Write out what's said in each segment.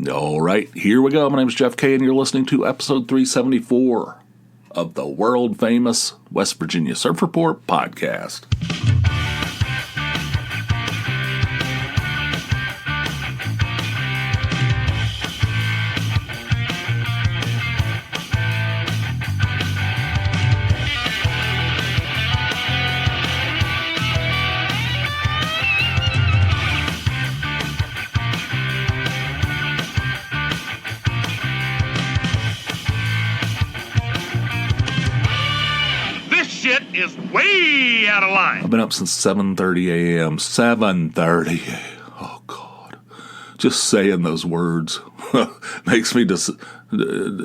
All right, here we go. My name is Jeff K, and you're listening to episode 374 of the world-famous West Virginia Surf Report podcast. Is way out of line. I've been up since 7:30 a.m. 7:30. Oh, God. Just saying those words makes me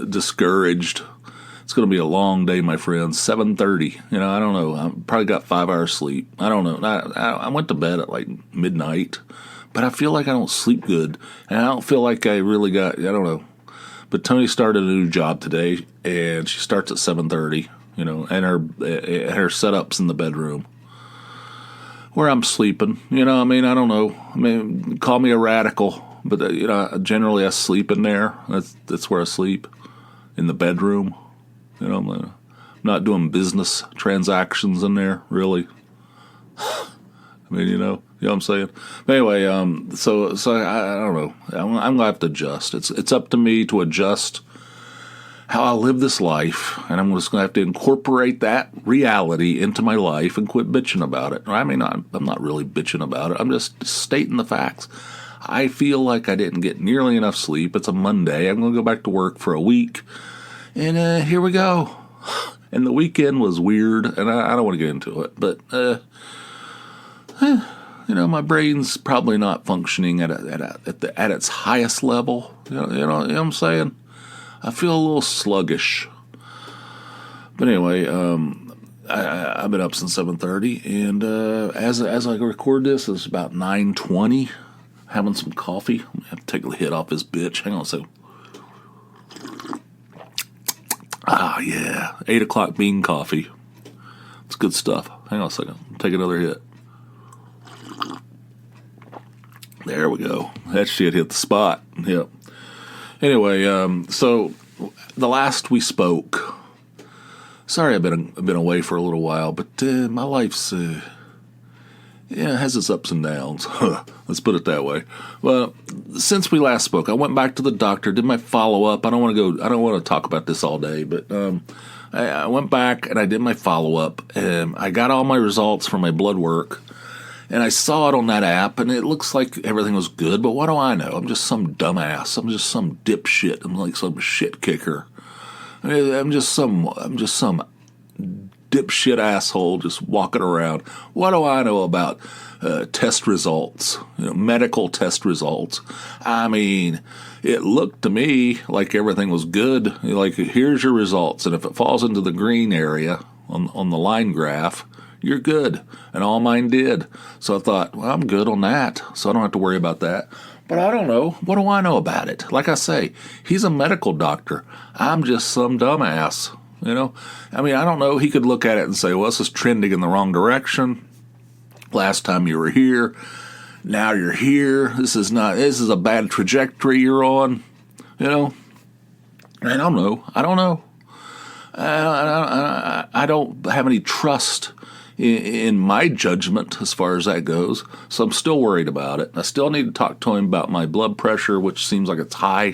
discouraged. It's going to be a long day, my friends. 7:30. I don't know. I probably got 5 hours sleep. I don't know. I went to bed at like midnight, but I feel like I don't sleep good, and I don't feel like I really got, I don't know. But Tony started a new job today, and she starts at 7:30. And her setup's in the bedroom where I'm sleeping. I don't know. Call me a radical, but generally I sleep in there. That's where I sleep, in the bedroom. I'm not doing business transactions in there, really. You know what I'm saying? But anyway, so I don't know. I'm gonna have to adjust. It's up to me to adjust how I live this life, and I'm just going to have to incorporate that reality into my life and quit bitching about it. I'm not really bitching about it. I'm just stating the facts. I feel like I didn't get nearly enough sleep. It's a Monday. I'm going to go back to work for a week, and here we go. And the weekend was weird, and I don't want to get into it, but my brain's probably not functioning at its highest level. You know what I'm saying? I feel a little sluggish. But anyway, I've been up since 7:30, and as I record this, it's about 9:20. Having some coffee. I'm gonna have to take a hit off this bitch. Hang on a second. Ah, yeah, 8 o'clock bean coffee. It's good stuff. Hang on a second. Take another hit. There we go. That shit hit the spot. Yep. Anyway, so the last we spoke, sorry I've been away for a little while, but my life's has its ups and downs. Let's put it that way. Well, since we last spoke, I went back to the doctor, did my follow-up. I don't want to talk about this all day, but I went back and I did my follow-up. I got all my results from my blood work. And I saw it on that app, and it looks like everything was good, but what do I know? I'm just some dumbass. I'm just some dipshit. I'm like some shit kicker. I'm just some dipshit asshole just walking around. What do I know about test results, medical test results? It looked to me like everything was good. Like, here's your results, and if it falls into the green area on the line graph, you're good. And all mine did. So I thought, well, I'm good on that, so I don't have to worry about that. But I don't know. What do I know about it? Like I say, he's a medical doctor. I'm just some dumbass, I don't know. He could look at it and say, well, this is trending in the wrong direction. Last time you were here, now you're here. This is a bad trajectory you're on, I don't know. I don't have any trust in my judgment as far as that goes, so I'm still worried about it. I still need to talk to him about my blood pressure, which seems like it's high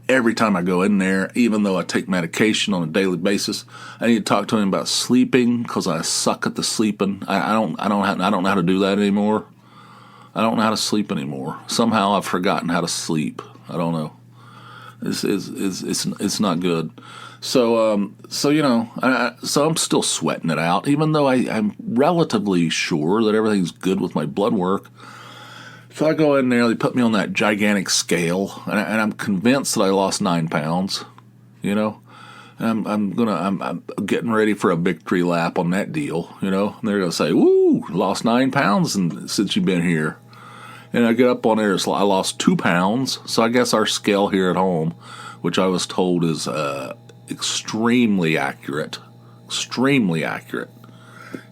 every time I go in there, even though I take medication on a daily basis. I need to talk to him about sleeping, because I suck at the sleeping. I don't know how to do that anymore. I don't know how to sleep anymore. Somehow I've forgotten how to sleep. I don't know. It's not good. So I'm still sweating it out, even though I'm relatively sure that everything's good with my blood work. So I go in there, they put me on that gigantic scale, and I'm convinced that I lost 9 pounds. I'm getting ready for a victory lap on that deal. And they're gonna say, "Woo, lost 9 pounds since you've been here." And I get up on there, so I lost 2 pounds. So I guess our scale here at home, which I was told is extremely accurate,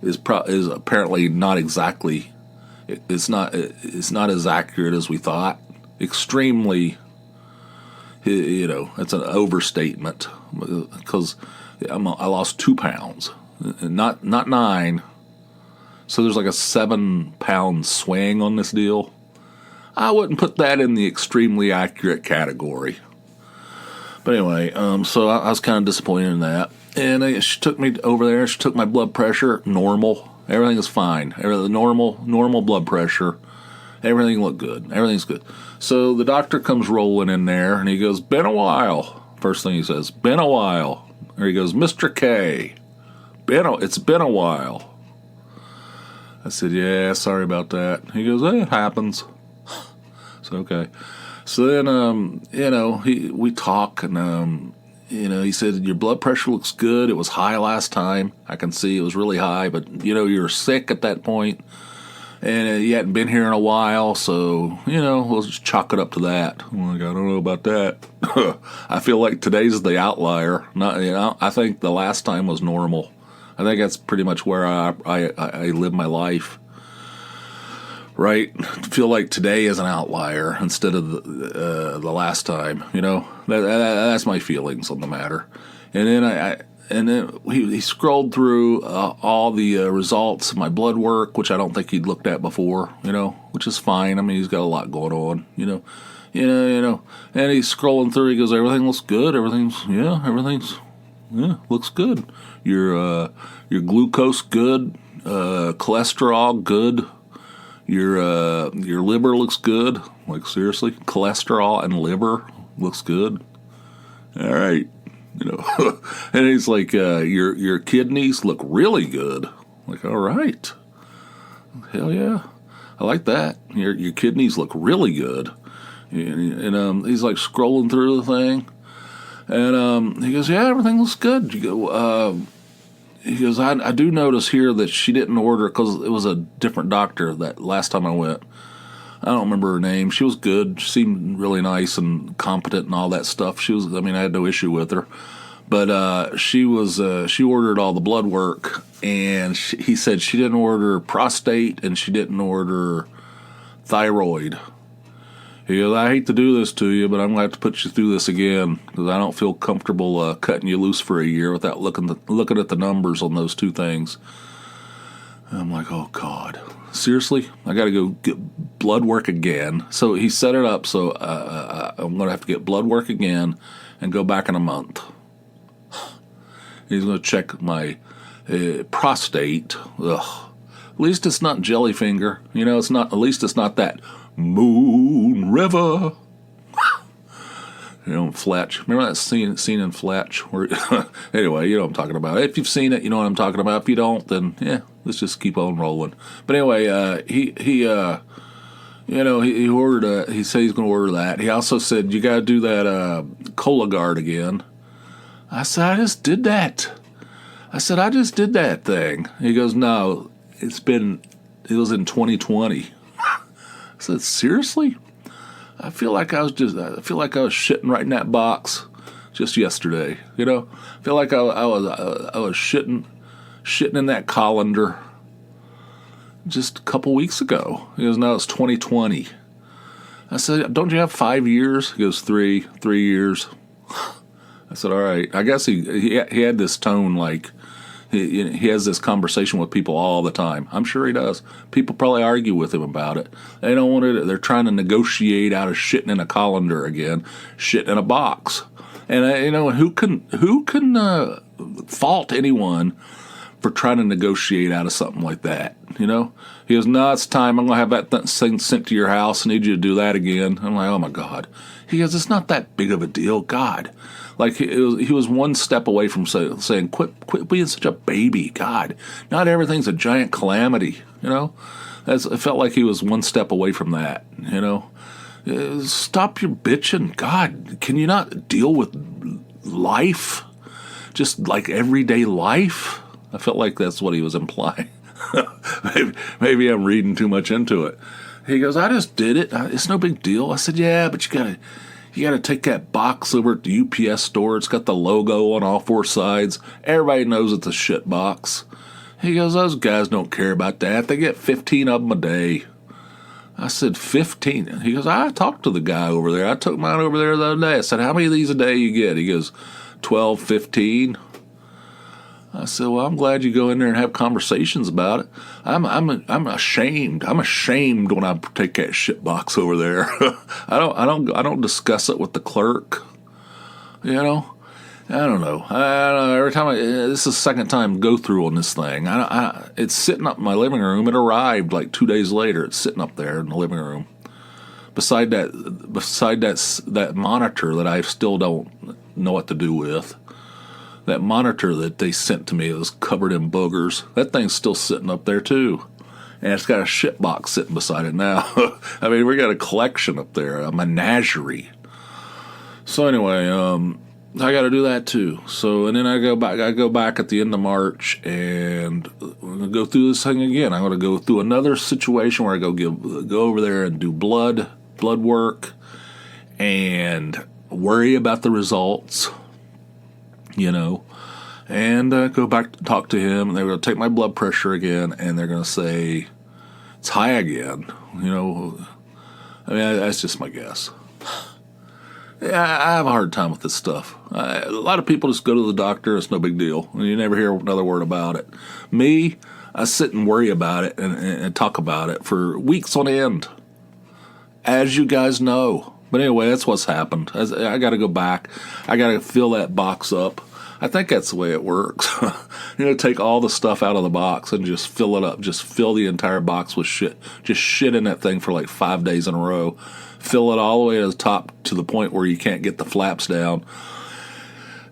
is apparently not exactly It's not as accurate as we thought. Extremely, it's an overstatement because I lost 2 pounds, not 9. So there's like a 7-pound swing on this deal. I wouldn't put that in the extremely accurate category. But anyway, so I was kind of disappointed in that. And she took me over there. She took my blood pressure, normal. Everything is fine. Normal blood pressure. Everything looked good. Everything's good. So the doctor comes rolling in there, and he goes, "Been a while." First thing he says, "Been a while." Or he goes, "Mr. K, it's been a while." I said, "Yeah, sorry about that." He goes, "It happens." So, okay. So then, we talk, and, he said, "Your blood pressure looks good. It was high last time. I can see it was really high, but, you were sick at that point, and you hadn't been here in a while, so, we'll just chalk it up to that." I'm like, "I don't know about that." I feel like today's the outlier. Not, I think the last time was normal. I think that's pretty much where I live my life. Right? I feel like today is an outlier instead of the last time. That's my feelings on the matter. And then he scrolled through all the results of my blood work, which I don't think he'd looked at before. Which is fine. I mean, he's got a lot going on. And he's scrolling through. He goes, "Everything looks good. Everything's looks good. Your glucose good, cholesterol good. Your liver looks good." Like, seriously, cholesterol and liver looks good. All right, and he's like, your kidneys look really good. Like, all right, hell yeah, I like that. Your kidneys look really good. And he's like scrolling through the thing. And he goes, "Yeah, everything looks good." He goes, I do notice here that she didn't order, because it was a different doctor that last time I went. I don't remember her name. She was good. She seemed really nice and competent and all that stuff. I had no issue with her. But she ordered all the blood work, and he said she didn't order prostate and she didn't order thyroid. He goes, "I hate to do this to you, but I'm going to have to put you through this again, because I don't feel comfortable cutting you loose for a year without looking at the numbers on those two things." And I'm like, "Oh, God. Seriously? I got to go get blood work again?" So he set it up so I'm going to have to get blood work again and go back in a month. He's going to check my prostate. Ugh. At least it's not Jellyfinger. It's not. At least it's not that Moon River. Fletch. Remember that scene in Fletch? Where, anyway, you know what I'm talking about. If you've seen it, you know what I'm talking about. If you don't, then let's just keep on rolling. But anyway, he ordered. He said he's going to order that. He also said, "You got to do that Cologuard again." I said, "I just did that." I said, "I just did that thing." He goes, "No, it was in 2020. I said, "Seriously?" I feel like I was shitting right in that box just yesterday. I feel like I was shitting in that colander just a couple weeks ago. He goes, "No, it's 2020. I said, "Don't you have 5 years?" He goes, three years. I said, "All right." I guess he had this tone like he has this conversation with people all the time. I'm sure he does. People probably argue with him about it. They don't want it. They're trying to negotiate out of shitting in a colander again, shitting in a box. And who can fault anyone for trying to negotiate out of something like that? He goes, "No, it's time. I'm gonna have that thing sent to your house. I need you to do that again." I'm like, "Oh my God." He goes, "It's not that big of a deal, God." Like he was one step away from saying, "Quit being such a baby, God. Not everything's a giant calamity." It felt like he was one step away from that. Stop your bitching, God. Can you not deal with life, just like everyday life? I felt like that's what he was implying. maybe I'm reading too much into it. He goes, "I just did it. It's no big deal." I said, "Yeah, but you gotta take that box over at the UPS store. It's got the logo on all four sides. Everybody knows it's a shit box." He goes, "Those guys don't care about that. They get 15 of them a day." I said, 15. He goes, I talked to the guy over there. I took mine over there the other day. I said, how many of these a day you get? He goes, 12, 15. I said, well, I'm glad you go in there and have conversations about it. I'm ashamed. I'm ashamed when I take that shit box over there. I don't discuss it with the clerk. You know, I don't know. Every time this is the second time go through on this thing. It's sitting up in my living room. It arrived like 2 days later. It's sitting up there in the living room. Beside that monitor that I still don't know what to do with. That monitor that they sent to me was covered in boogers. That thing's still sitting up there, too. And it's got a shit box sitting beside it now. I mean, we got a collection up there, a menagerie. So anyway, I got to do that, too. So, and then I go back at the end of March, and I'm going to go through this thing again. I'm going to go through another situation where I go over there and do blood work, and worry about the results. You know, and go back to talk to him, and they're going to take my blood pressure again, and they're going to say it's high again. You know, I mean, that's just my guess. Yeah, I have a hard time with this stuff. A lot of people just go to the doctor, it's no big deal, and you never hear another word about it. Me, I sit and worry about it and talk about it for weeks on end, as you guys know. But anyway, that's what's happened. I got to go back. I got to fill that box up. I think that's the way it works. Take all the stuff out of the box and just fill it up. Just fill the entire box with shit. Just shit in that thing for like 5 days in a row. Fill it all the way to the top to the point where you can't get the flaps down.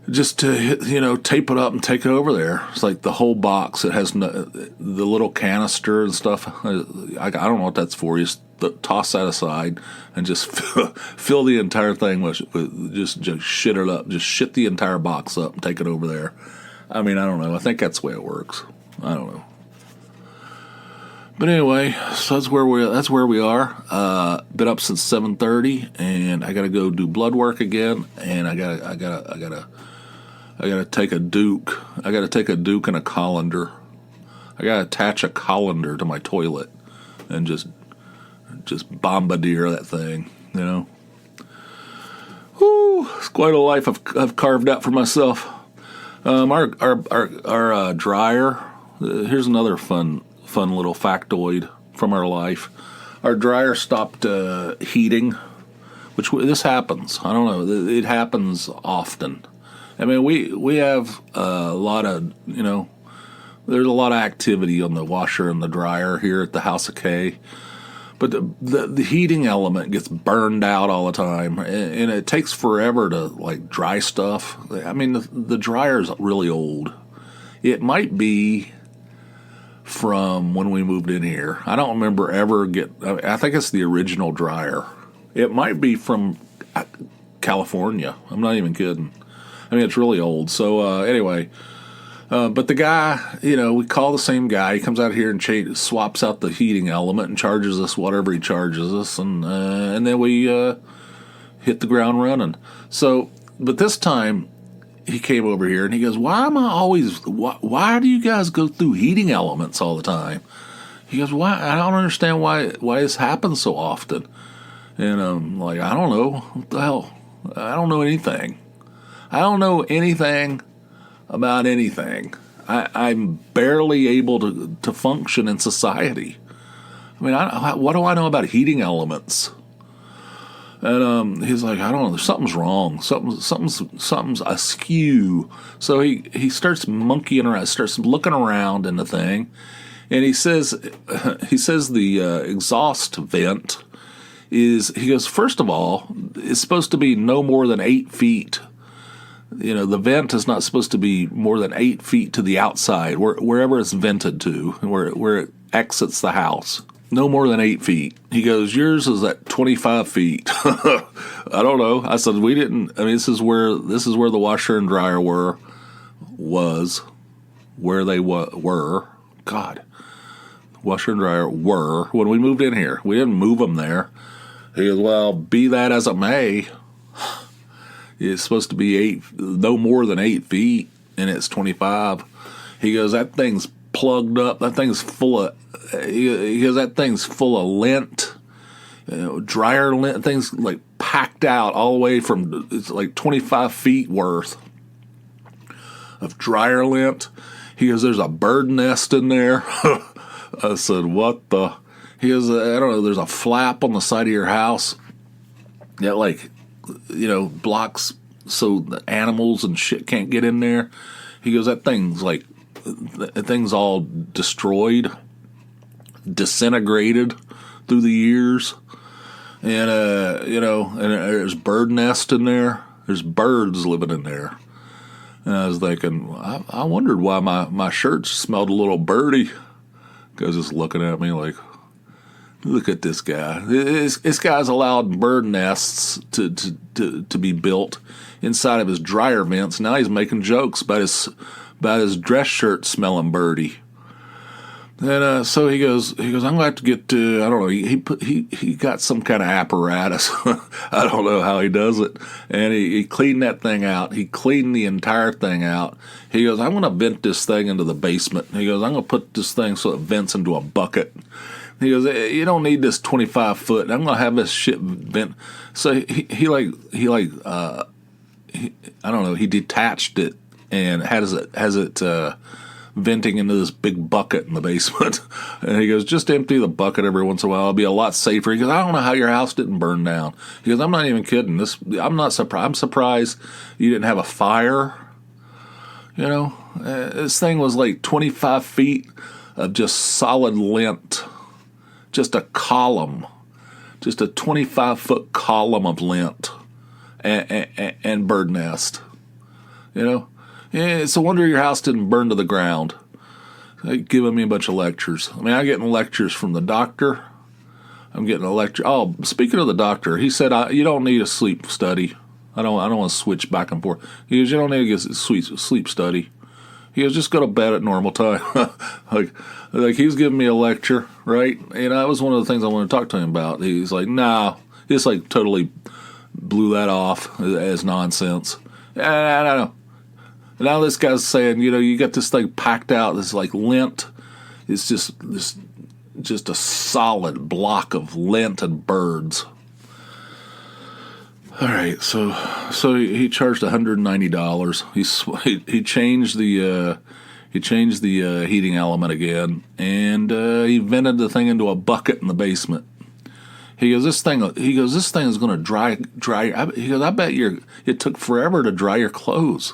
Just to, tape it up and take it over there. It's like the whole box. It has the little canister and stuff. I don't know what that's for. You just toss that aside and just fill the entire thing with just shit it up. Just shit the entire box up and take it over there. I mean, I don't know. I think that's the way it works. I don't know. But anyway, so that's where we are. Been up since 7:30, and I got to go do blood work again, and I gotta take a Duke. I gotta take a Duke and a colander. I gotta attach a colander to my toilet and just bombardier that thing, Whew, it's quite a life I've carved out for myself. Our dryer. Here's another fun little factoid from our life. Our dryer stopped heating, which this happens. I don't know. It happens often. I mean, we have a lot of, there's a lot of activity on the washer and the dryer here at the House of K. But the heating element gets burned out all the time, and it takes forever to, dry stuff. I mean, the dryer's really old. It might be from when we moved in here. I don't remember I think it's the original dryer. It might be from California. I'm not even kidding. I mean, it's really old. So, anyway, but the guy, we call the same guy. He comes out here and swaps out the heating element and charges us whatever he charges us, and then we hit the ground running. So, but this time he came over here and he goes, why do you guys go through heating elements all the time? He goes, why? I don't understand why this happens so often. And I'm like, I don't know. What the hell? I don't know anything. I don't know anything about anything. I'm barely able to function in society. I mean, what do I know about heating elements? And he's like, I don't know. Something's wrong. Something's askew. So he starts monkeying around, starts looking around in the thing, and he says the exhaust vent is. He goes, first of all, it's supposed to be no more than 8 feet. The vent is not supposed to be more than 8 feet to the outside, wherever it's vented to, where it exits the house. No more than 8 feet. He goes, yours is at 25 feet. I don't know. I said, we didn't. I mean, this is where the washer and dryer were. God, washer and dryer were when we moved in here. We didn't move them there. He goes, well, be that as it may. It's supposed to be no more than 8 feet, and it's 25. He goes, that thing's plugged up. That thing's full of. He goes, that thing's full of lint. dryer lint, things like packed out all the way from, it's like 25 feet worth of dryer lint. He goes, there's a bird nest in there. I said, what the? He goes, I don't know, there's a flap on the side of your house that, like, blocks so the animals and shit can't get in there. He goes, that thing's all destroyed, disintegrated through the years. And, and there's bird nest in there. There's birds living in there. And I was thinking, I wondered why my shirt smelled a little birdy. Guys just looking at me like, look at this guy. This guy's allowed bird nests to be built inside of his dryer vents. Now he's making jokes about his dress shirt smelling birdy. And so he goes, I'm going to have to get I don't know, he got some kind of apparatus. I don't know how he does it. And he cleaned that thing out. He cleaned the entire thing out. He goes, I'm going to vent this thing into the basement. He goes, I'm going to put this thing so it vents into a bucket. He goes, you don't need this 25 foot. I'm going to have this shit vent. So he I don't know, he detached it and has it venting into this big bucket in the basement. And he goes, just empty the bucket every once in a while. It'll be a lot safer. He goes, I don't know how your house didn't burn down. He goes, I'm not even kidding. I'm not surprised. I'm surprised you didn't have a fire. This thing was like 25 feet of just solid lint. Just a column. Just a 25-foot column of lint and bird nest. Yeah, it's a wonder your house didn't burn to the ground. They're giving me a bunch of lectures. I mean, I'm getting lectures from the doctor. I'm getting a lecture. Oh, speaking of the doctor, he said you don't need a sleep study. I don't want to switch back and forth. He goes, you don't need to get a sleep study. He goes, just go to bed at normal time. like he's giving me a lecture, right? And that was one of the things I wanted to talk to him about. He's like, nah. He just like totally blew that off as nonsense. And I don't know. Now this guy's saying, you got this thing packed out, this like lint. It's just a solid block of lint and birds. All right, so he charged $190. He changed the heating element again, and he vented the thing into a bucket in the basement. He goes, this thing is going to dry. He goes, I bet it took forever to dry your clothes.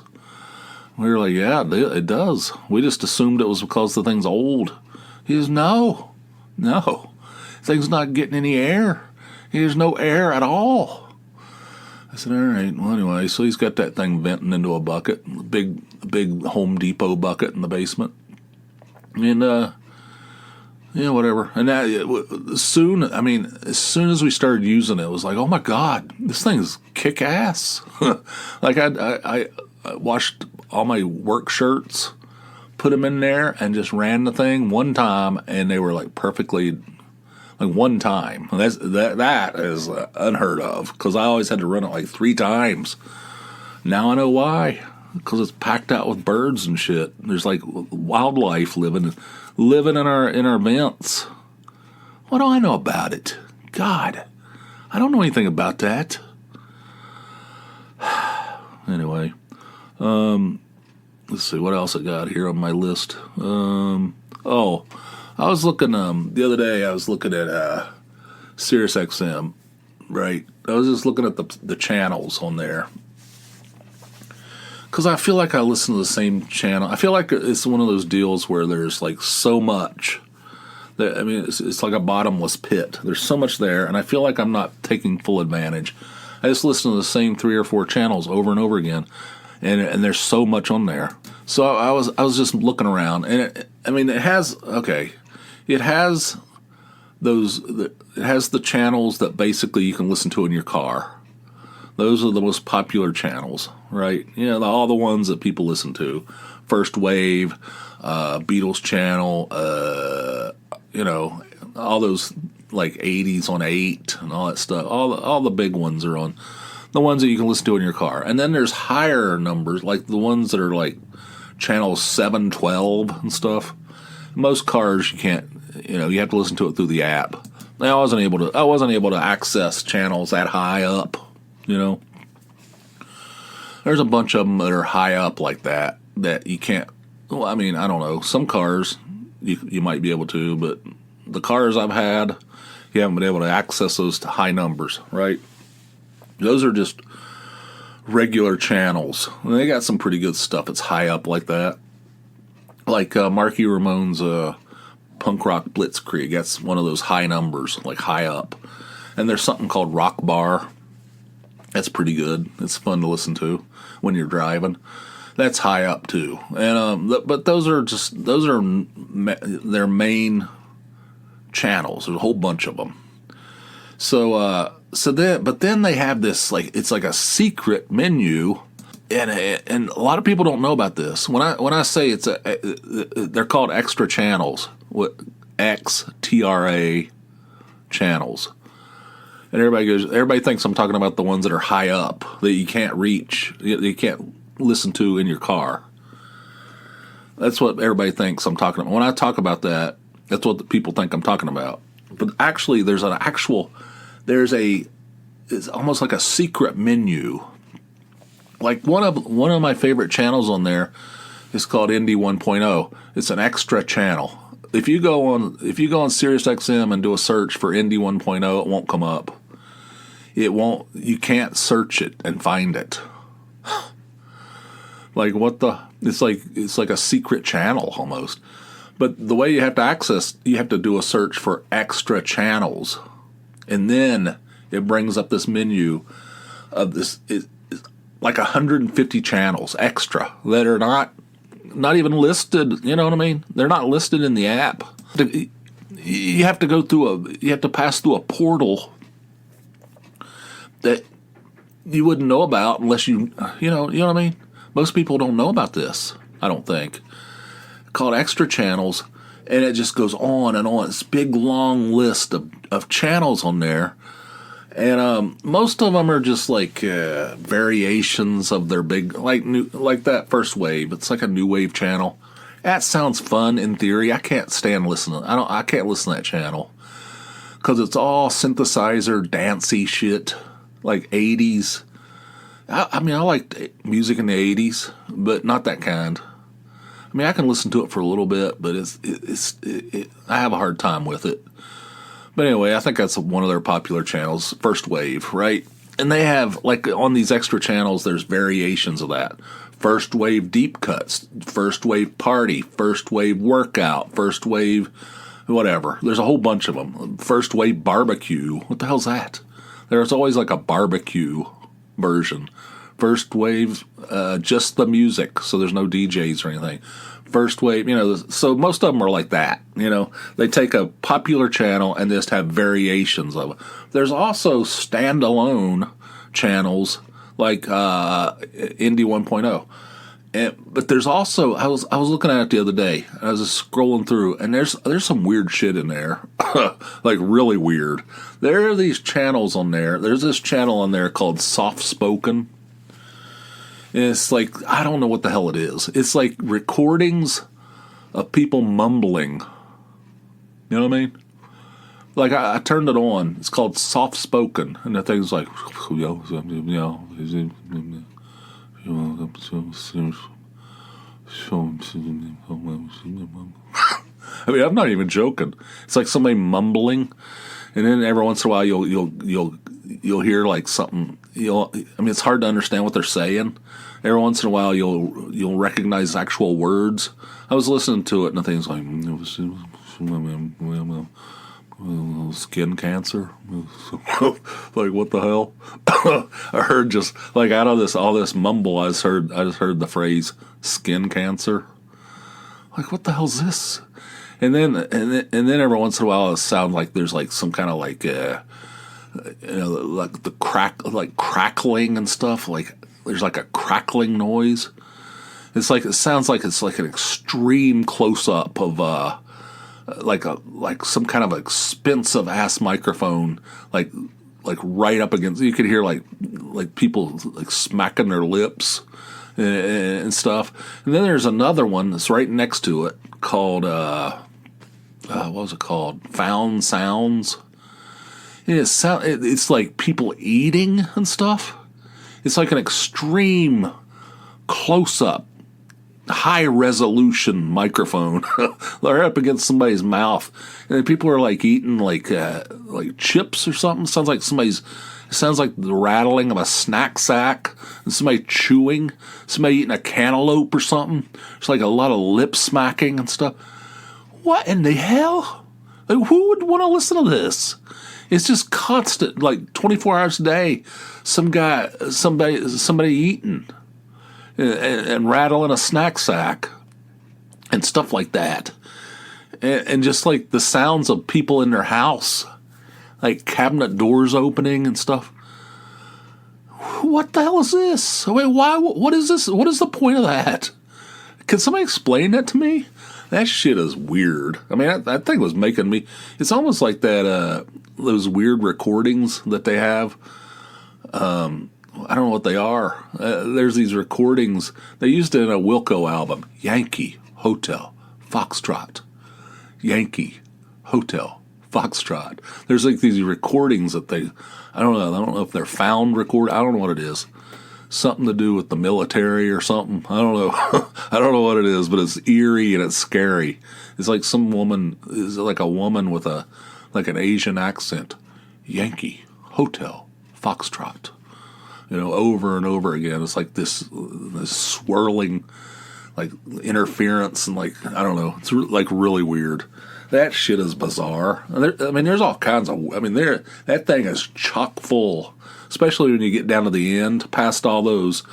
We were like, yeah, it does. We just assumed it was because the thing's old. He goes, no, thing's not getting any air. There's no air at all. I said, all right. Well, anyway, so he's got that thing venting into a bucket, a big Home Depot bucket in the basement, and whatever. And as soon as we started using it, it was like, oh my God, this thing's kick ass. Like I washed all my work shirts, put them in there, and just ran the thing one time, and they were like perfectly. Like one time. That is unheard of, because I always had to run it like 3 times. Now I know why. Because it's packed out with birds and shit. There's like wildlife living in our vents. What do I know about it? God, I don't know anything about that. Anyway, let's see what else I got here on my list. I was looking, the other day I was looking at SiriusXM, right? I was just looking at the channels on there. Because I feel like I listen to the same channel. I feel like it's one of those deals where there's like so much. It's like a bottomless pit. There's so much there, and I feel like I'm not taking full advantage. I just listen to the same 3 or 4 channels over and over again, and there's so much on there. So I was just looking around, and it has the channels that basically you can listen to in your car. Those are the most popular channels, right? All the ones that people listen to. First Wave, Beatles channel, all those like 80s on 8 and all that stuff. All the big ones are on the ones that you can listen to in your car. And then there's higher numbers, like the ones that are like channel 712 and stuff. Most cars you can't, you have to listen to it through the app. I wasn't able to access channels that high up. There's a bunch of them that are high up like that you can't. Well, I mean, I don't know. Some cars you might be able to, but the cars I've had, you haven't been able to access those to high numbers, right? Those are just regular channels. And they got some pretty good stuff that's high up like that. Like Marky Ramone's Punk Rock Blitzkrieg. That's one of those high numbers, like high up. And there's something called Rock Bar. That's pretty good. It's fun to listen to when you're driving. That's high up too. And but those are their main channels. There's a whole bunch of them. But then they have this, like, it's like a secret menu, and a lot of people don't know about this. When I say they're called extra channels, XTRA channels, and everybody thinks I'm talking about the ones that are high up that you can't reach, you can't listen to in your car. That's what everybody thinks I'm talking about. When I talk about that, that's what the people think I'm talking about. But actually, it's almost like a secret menu. Like one of my favorite channels on there is called Indie 1.0. It's an extra channel. If you go on SiriusXM and do a search for Indie 1.0, it won't come up. It won't. You can't search it and find it. Like what the? It's like a secret channel almost. But the way you have to do a search for extra channels, and then it brings up this menu of this. It's like 150 channels extra that are not even listed. You know what I mean? They're not listed in the app. You have to pass through a portal that you wouldn't know about unless you know what I mean? Most people don't know about this, I don't think. Called extra channels, and it just goes on and on. It's a big long list of channels on there, and most of them are just like variations of their big, like that first wave. It's like a new wave channel. That sounds fun in theory. I can't stand listening. I can't listen to that channel because it's all synthesizer dancey shit, like 80s. I mean, I like music in the 80s, but not that kind. I mean, I can listen to it for a little bit, but I have a hard time with it. But anyway, I think that's one of their popular channels, First Wave, right? And they have, like, on these extra channels, there's variations of that. First Wave Deep Cuts, First Wave Party, First Wave Workout, First Wave whatever. There's a whole bunch of them. First Wave Barbecue. What the hell's that? There's always like a barbecue version. First Wave, just the music, so there's no DJs or anything. First Wave, so most of them are like that. They take a popular channel and just have variations of it. There's also standalone channels like Indie 1.0. But there's also, I was looking at it the other day. I was just scrolling through, and there's some weird shit in there, like really weird. There are these channels on there. There's this channel on there called Soft Spoken. And it's like, I don't know what the hell it is. It's like recordings of people mumbling. You know what I mean? Like, I turned it on. It's called Soft Spoken. And the thing's like, I mean, I'm not even joking. It's like somebody mumbling. And then every once in a while you'll hear like something. I mean, it's hard to understand what they're saying. Every once in a while you'll recognize actual words. I was listening to it and the thing's like skin cancer. Like, what the hell? I heard just like out of all this mumble, I just heard the phrase skin cancer. Like, what the hell's this? And then every once in a while it sounds like there's like some kind of like like the crackling and stuff. Like there's like a crackling noise. It sounds like it's like an extreme close up of like some kind of expensive ass microphone, like right up against. You could hear like people like smacking their lips and stuff. And then there's another one that's right next to it called what was it called? Found Sounds. It's like people eating and stuff. It's like an extreme close-up, high-resolution microphone. They're up against somebody's mouth, and people are like eating like chips or something. Sounds like the rattling of a snack sack, and somebody chewing, somebody eating a cantaloupe or something. It's like a lot of lip smacking and stuff. What in the hell? Like, who would want to listen to this? It's just constant, like 24 hours a day. Somebody eating and rattling a snack sack and stuff like that, and just like the sounds of people in their house, like cabinet doors opening and stuff. What the hell is this? Wait, why? What is this? What is the point of that? Can somebody explain that to me? That shit is weird. I mean, that thing was making me. It's almost like that. Those weird recordings that they have. I don't know what they are. There's these recordings. They used it in a Wilco album. Yankee, Hotel, Foxtrot. Yankee, Hotel, Foxtrot. There's like these recordings that I don't know if they're found record. I don't know what it is. Something to do with the military or something. I don't know. I don't know what it is, but it's eerie and it's scary. It's like some woman, is like a woman with like an Asian accent. Yankee, Hotel, Foxtrot. Over and over again. It's like this swirling, like interference and like, I don't know. It's like really weird. That shit is bizarre. There's all kinds of. That thing is chock full, especially when you get down to the end, past all those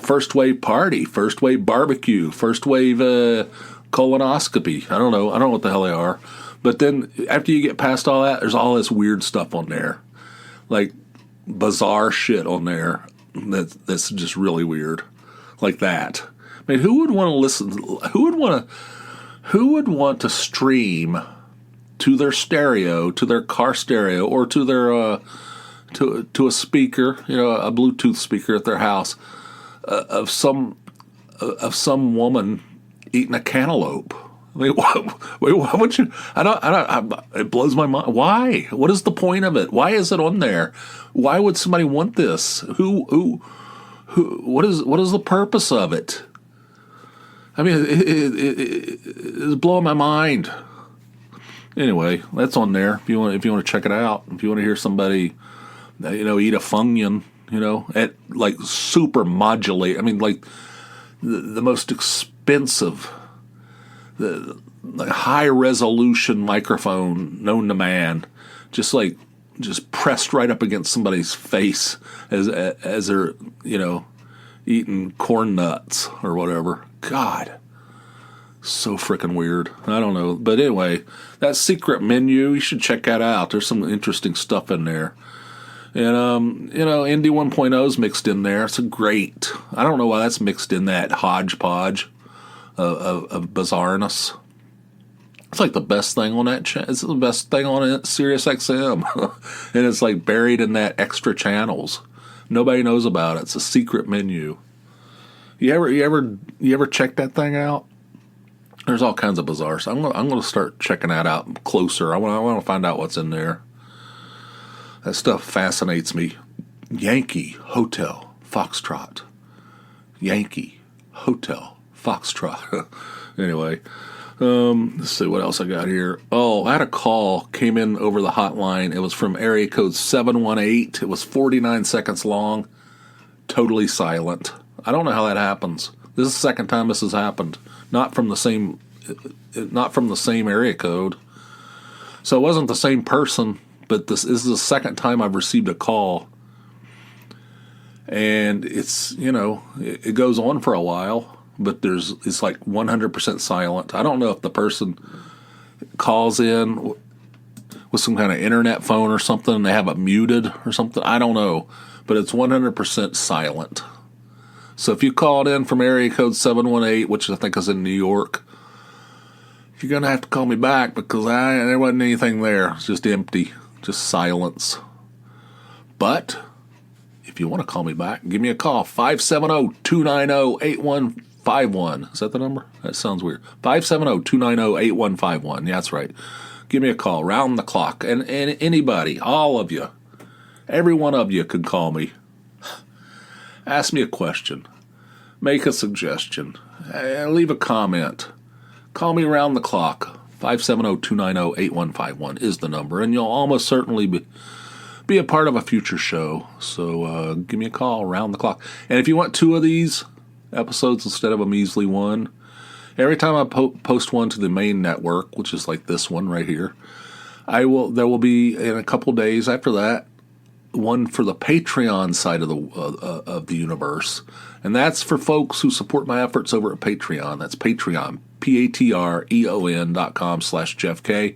first wave party, first wave barbecue, first wave colonoscopy. I don't know what the hell they are. But then after you get past all that, there's all this weird stuff on there, like bizarre shit on there that's just really weird, like that. I mean, who would want to listen? Who would want to stream to their stereo, to their car stereo, or to their to a speaker, a Bluetooth speaker at their house, of some woman eating a cantaloupe? I mean, why would you? It blows my mind. Why? What is the point of it? Why is it on there? Why would somebody want this? Who? What is the purpose of it? I mean, it's blowing my mind. Anyway, that's on there. If you want to check it out, if you want to hear somebody, eat a Funyun, at like super modulate. I mean, like the most expensive, the high resolution microphone known to man, just pressed right up against somebody's face as they're eating corn nuts or whatever. God, so freaking weird. I don't know, but anyway, that secret menu, you should check that out. There's some interesting stuff in there. And Indie 1.0 is mixed in there. It's great. I don't know why that's mixed in that hodgepodge of bizarreness. It's like the best thing on that. It's the best thing on it, SiriusXM, and it's like buried in that extra channels. Nobody knows about it. It's a secret menu. You ever check that thing out? There's all kinds of bizarre stuff. I'm gonna start checking that out closer. I want to find out what's in there. That stuff fascinates me. Yankee, Hotel, Foxtrot. Yankee, Hotel, Foxtrot. Anyway, let's see what else I got here. Oh, I had a call, came in over the hotline. It was from area code 718. It was 49 seconds long. Totally silent. I don't know how that happens. This is the second time this has happened. Not from the same area code. So it wasn't the same person, but this is the second time I've received a call. And it's, it goes on for a while, but it's like 100% silent. I don't know if the person calls in with some kind of internet phone or something and they have it muted or something. I don't know, but it's 100% silent. So if you called in from area code 718, which I think is in New York, you're going to have to call me back because there wasn't anything there. It's just empty, just silence. But if you want to call me back, give me a call, 570-290-8151. Is that the number? That sounds weird. 570-290-8151. Yeah, that's right. Give me a call, round the clock. And anybody, all of you, every one of you can call me. Ask me a question. Make a suggestion. Leave a comment. Call me round the clock. 570-290-8151 is the number, and you'll almost certainly be a part of a future show. So give me a call round the clock. And if you want 2 of these episodes instead of a measly one, every time I post one to the main network, which is like this one right here, there will be in a couple days after that one for the Patreon side of the universe, and that's for folks who support my efforts over at Patreon. That's Patreon, patreon.com/JeffK.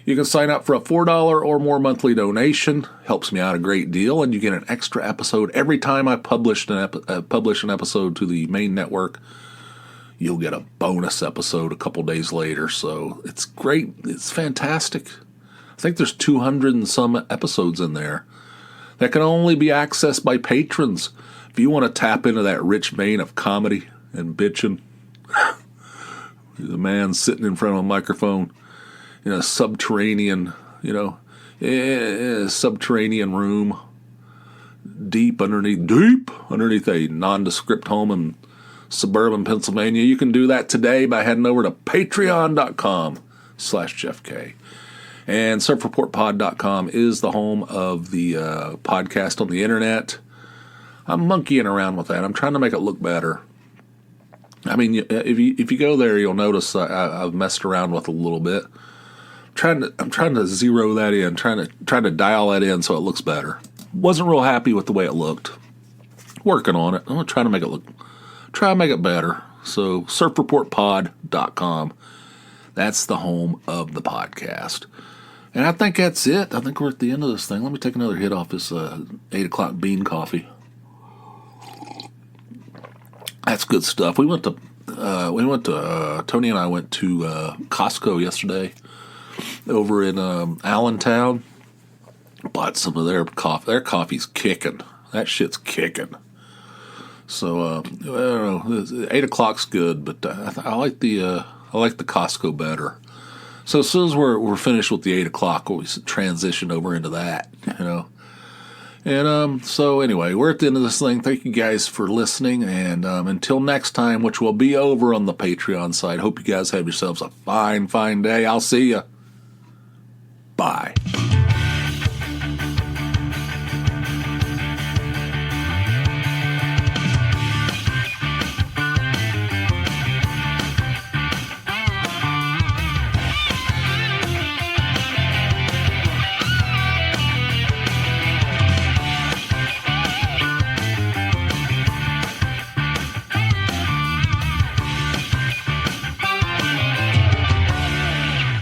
You can sign up for a $4 or more monthly donation. Helps me out a great deal, and you get an extra episode every time I publish an episode to the main network. You'll get a bonus episode a couple days later, so it's great. It's fantastic. I think there's 200 and some episodes in there that can only be accessed by patrons. If you want to tap into that rich vein of comedy and bitching, the man sitting in front of a microphone in a subterranean, subterranean room, deep underneath a nondescript home in suburban Pennsylvania. You can do that today by heading over to patreon.com/JeffK. And surfreportpod.com is the home of the podcast on the internet. I'm monkeying around with that. I'm trying to make it look better. I mean, if you go there, you'll notice I've messed around with it a little bit. I'm trying to zero that in, trying to dial that in so it looks better. Wasn't real happy with the way it looked. Working on it. I'm gonna try to make it better. So surfreportpod.com. That's the home of the podcast. And I think that's it. I think we're at the end of this thing. Let me take another hit off this 8 o'clock bean coffee. That's good stuff. Tony and I went to Costco yesterday over in Allentown. Bought some of their coffee. Their coffee's kicking. That shit's kicking. So I don't know. 8 o'clock's good, but I like the Costco better. So as soon as we're finished with the 8 o'clock, we transition over into that, And so anyway, we're at the end of this thing. Thank you guys for listening, and until next time, which will be over on the Patreon side. Hope you guys have yourselves a fine, fine day. I'll see you. Bye.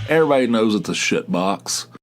Everybody knows it's a shit box.